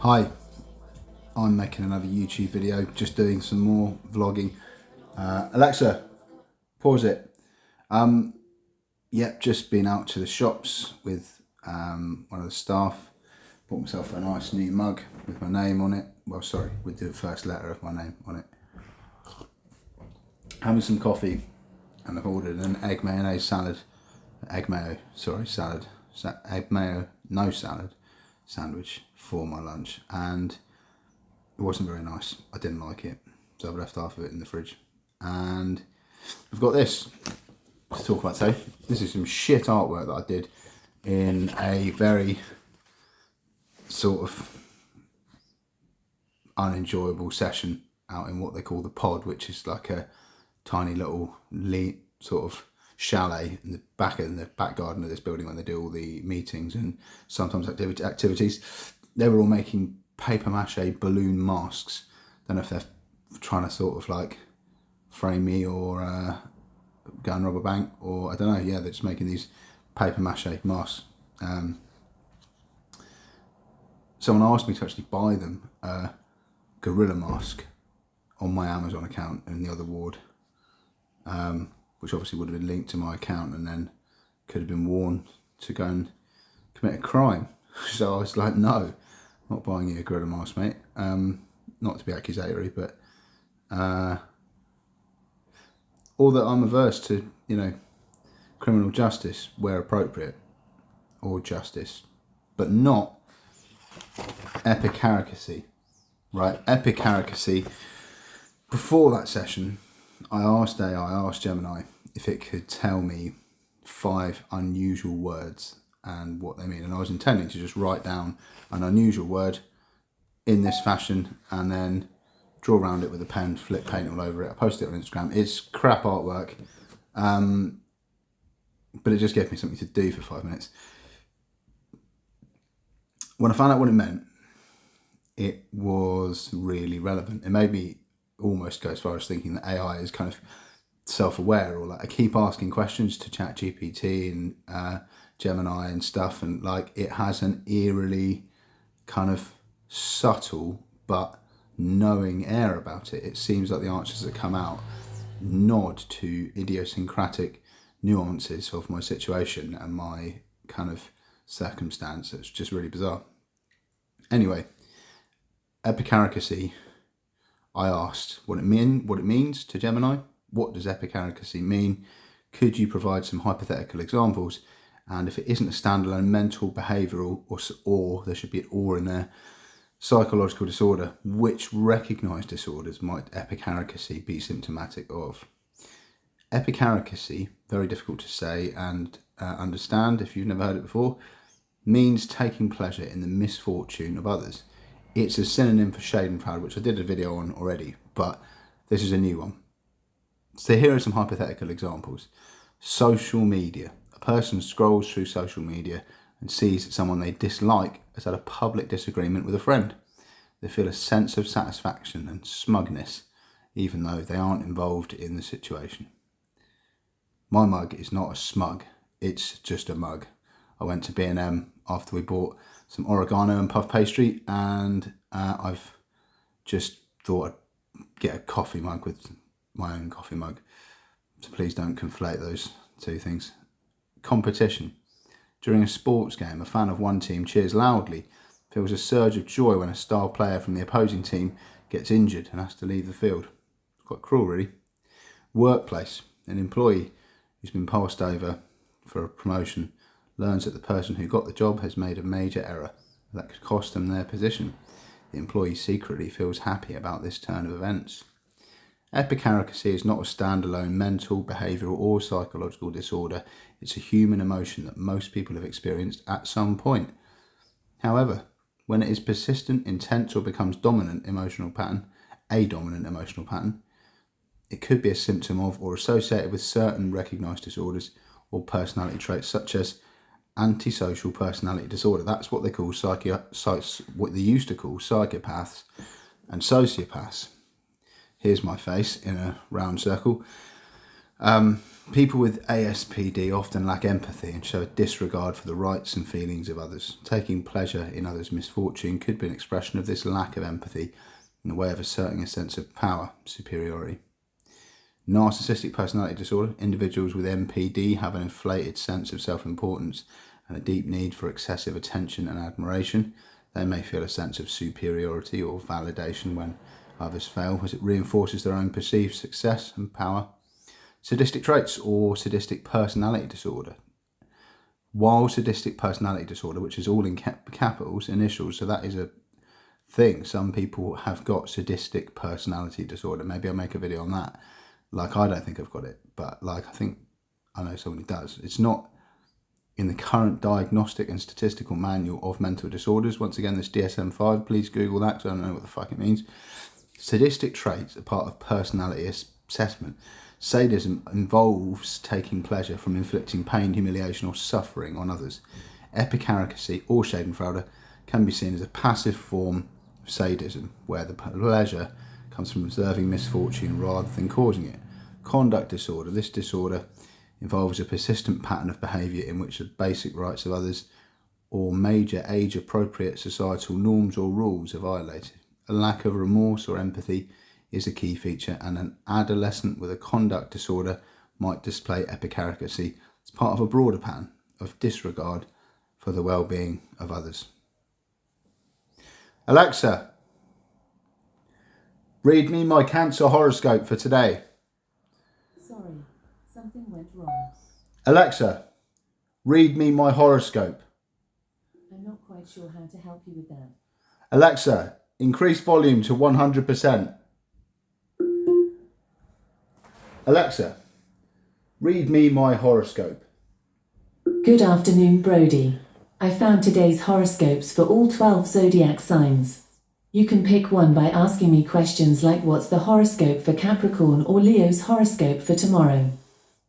Hi, I'm making another YouTube video, just doing some more vlogging. Alexa, pause it. Yep, just been out to the shops with one of the staff. Bought myself a nice new mug with my name on it. Well, sorry, with the first letter of my name on it. Having some coffee, and I've ordered an egg mayonnaise salad. Egg mayo, sorry, salad. Egg mayo, no salad sandwich for my lunch, and it wasn't very nice. I didn't like it, so I've left half of it in the fridge. And I've got this to talk about today. This is some shit artwork that I did in a very sort of unenjoyable session out in what they call the pod, which is like a tiny little sort of chalet in the back garden of this building when they do all the meetings and sometimes activities. They were all making paper mache balloon masks. Don't know if they're trying to sort of like frame me or go and rob a bank, or I don't know. Yeah, they're just making these paper mache masks. Someone asked me to actually buy them a gorilla mask on my Amazon account in the other ward, which obviously would have been linked to my account and then could have been worn to go and commit a crime. So I was like, no, not buying you a gorilla mask, mate. Not to be accusatory, but or that I'm averse to, criminal justice where appropriate, or justice, but not epicaricacy, right? Epicaricacy. Before that session, I asked Gemini if it could tell me 5 unusual words and what they mean. And I was intending to just write down an unusual word in this fashion and then draw around it with a pen, flip paint all over it. I posted it on Instagram. It's crap artwork, but it just gave me something to do for 5 minutes. When I found out what it meant, it was really relevant. It made me almost go as far as thinking that AI is kind of self-aware, or like I keep asking questions to ChatGPT and Gemini and stuff, and like it has an eerily kind of subtle but knowing air about it. It seems like the answers that come out nod to idiosyncratic nuances of my situation and my kind of circumstance. It's just really bizarre. Anyway, epicaricacy. I asked what it means to Gemini. What does epicaricacy mean? Could you provide some hypothetical examples? And if it isn't a standalone mental, behavioural, or there should be an or in there, psychological disorder, which recognised disorders might epicaricacy be symptomatic of? Epicaricacy, very difficult to say and understand if you've never heard it before, means taking pleasure in the misfortune of others. It's a synonym for schadenfreude, which I did a video on already, but this is a new one. So here are some hypothetical examples. Social media. A person scrolls through social media and sees that someone they dislike has had a public disagreement with a friend. They feel a sense of satisfaction and smugness, even though they aren't involved in the situation. My mug is not a smug, it's just a mug. I went to B&M after we bought some oregano and puff pastry, and I've just thought I'd get a coffee mug with my own coffee mug. So please don't conflate those two things. Competition. During a sports game, a fan of one team cheers loudly, feels a surge of joy when a star player from the opposing team gets injured and has to leave the field. It's quite cruel, really. Workplace. An employee who's been passed over for a promotion learns that the person who got the job has made a major error that could cost them their position. The employee secretly feels happy about this turn of events. Epicaricacy is not a standalone mental, behavioural or psychological disorder. It's a human emotion that most people have experienced at some point. However, when it is persistent, intense or becomes a dominant emotional pattern, it could be a symptom of or associated with certain recognised disorders or personality traits such as antisocial personality disorder. That's what they call what they used to call psychopaths and sociopaths. Here's my face in a round circle. People with ASPD often lack empathy and show a disregard for the rights and feelings of others. Taking pleasure in others' misfortune could be an expression of this lack of empathy in the way of asserting a sense of power, superiority. Narcissistic personality disorder. Individuals with NPD have an inflated sense of self-importance and a deep need for excessive attention and admiration. They may feel a sense of superiority or validation when others fail, as it reinforces their own perceived success and power. Sadistic traits or sadistic personality disorder. While sadistic personality disorder, which is all in capitals, initials, so that is a thing. Some people have got sadistic personality disorder. Maybe I'll make a video on that. Like, I don't think I've got it, but like, I think I know someone who does. It's not in the current diagnostic and statistical manual of mental disorders. Once again, this DSM-5, please Google that because I don't know what the fuck it means. Sadistic traits are part of personality assessment. Sadism involves taking pleasure from inflicting pain, humiliation or suffering on others. Epicaricacy or schadenfreude can be seen as a passive form of sadism, where the pleasure comes from observing misfortune rather than causing it. Conduct disorder. This disorder involves a persistent pattern of behaviour in which the basic rights of others or major age-appropriate societal norms or rules are violated. A lack of remorse or empathy is a key feature, and an adolescent with a conduct disorder might display epicaricacy as part of a broader pattern of disregard for the well-being of others. Alexa, read me my Cancer horoscope for today. Sorry, something went wrong. Alexa, read me my horoscope. I'm not quite sure how to help you with that. Alexa, increase volume to 100%. Alexa, read me my horoscope. Good afternoon, Brody. I found today's horoscopes for all 12 zodiac signs. You can pick one by asking me questions like what's the horoscope for Capricorn or Leo's horoscope for tomorrow.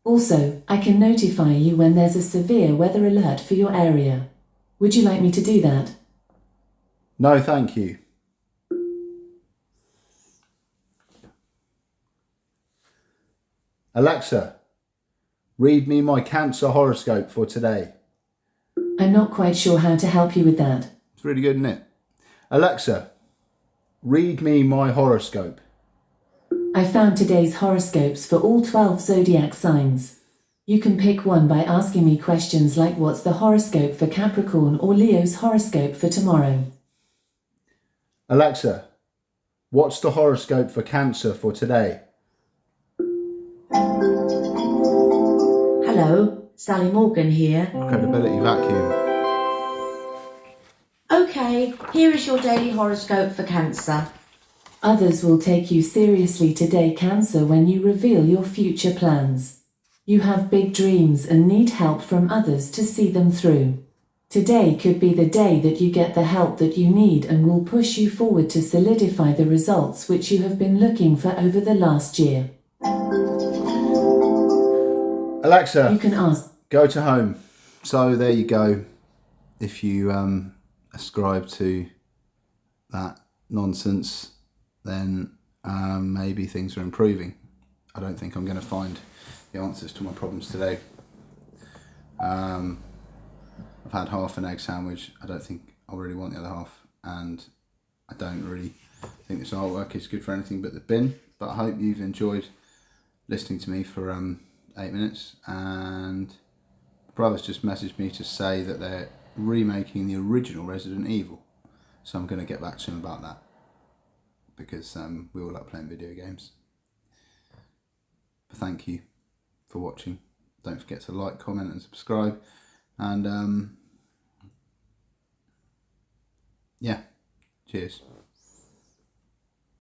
Also, I can notify you when there's a severe weather alert for your area. Would you like me to do that? No, thank you. Alexa, read me my Cancer horoscope for today. I'm not quite sure how to help you with that. It's really good, isn't it? Alexa, read me my horoscope. I found today's horoscopes for all 12 zodiac signs. You can pick one by asking me questions like what's the horoscope for Capricorn or Leo's horoscope for tomorrow. Alexa, what's the horoscope for Cancer for today? Hello, Sally Morgan here. Credibility vacuum. Okay, here is your daily horoscope for Cancer. Others will take you seriously today, Cancer, when you reveal your future plans. You have big dreams and need help from others to see them through. Today could be the day that you get the help that you need and will push you forward to solidify the results which you have been looking for over the last year. Alexa, You can ask. go to home. So there you go. If you ascribe to that nonsense, then maybe things are improving. I don't think I'm going to find the answers to my problems today. I've had half an egg sandwich. I don't think I really want the other half, and I don't really think this artwork is good for anything but the bin. But I hope you've enjoyed listening to me for 8 minutes. And my brother's just messaged me to say that they're remaking the original Resident Evil, so I'm going to get back to him about that, because we all like playing video games. But thank you for watching. Don't forget to like, comment and subscribe, and yeah, cheers.